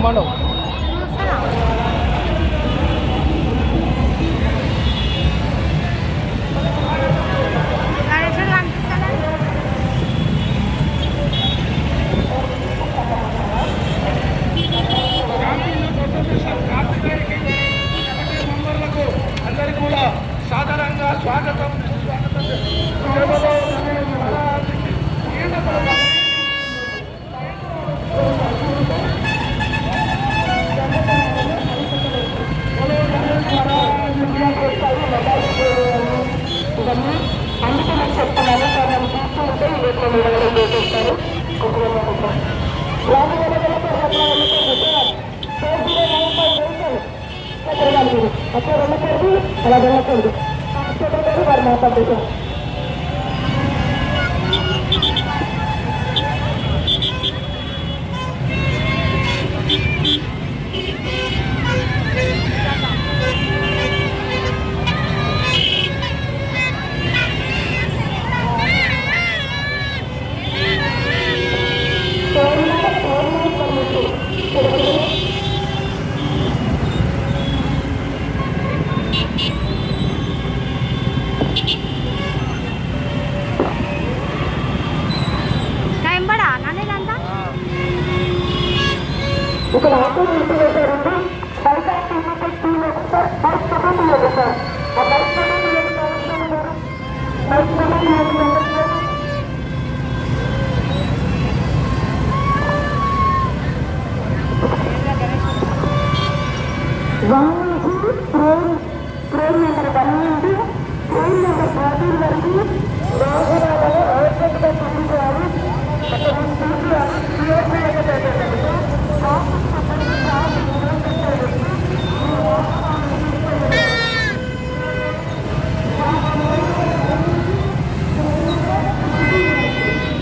రమ్మండు. అందరికీ కూడా సాధారణంగా స్వాగతం. అందుకే నేను చెప్తున్నాను సార్, నన్ను చూస్తుంటే చేస్తారు. అట్లా వెళ్ళకూడదు, అలా వెళ్ళకూడదు. వారు మాట్లాడుతారు. ఇక్కడ ఆటో నిలిపివేశారండి. బయట సార్ బైక్ సెకండ్ సార్ ఆ bike second bike second train number 1 నుండి ట్రైన్ నెంబర్ 14 వరకు వాహనాలను అవసరంగా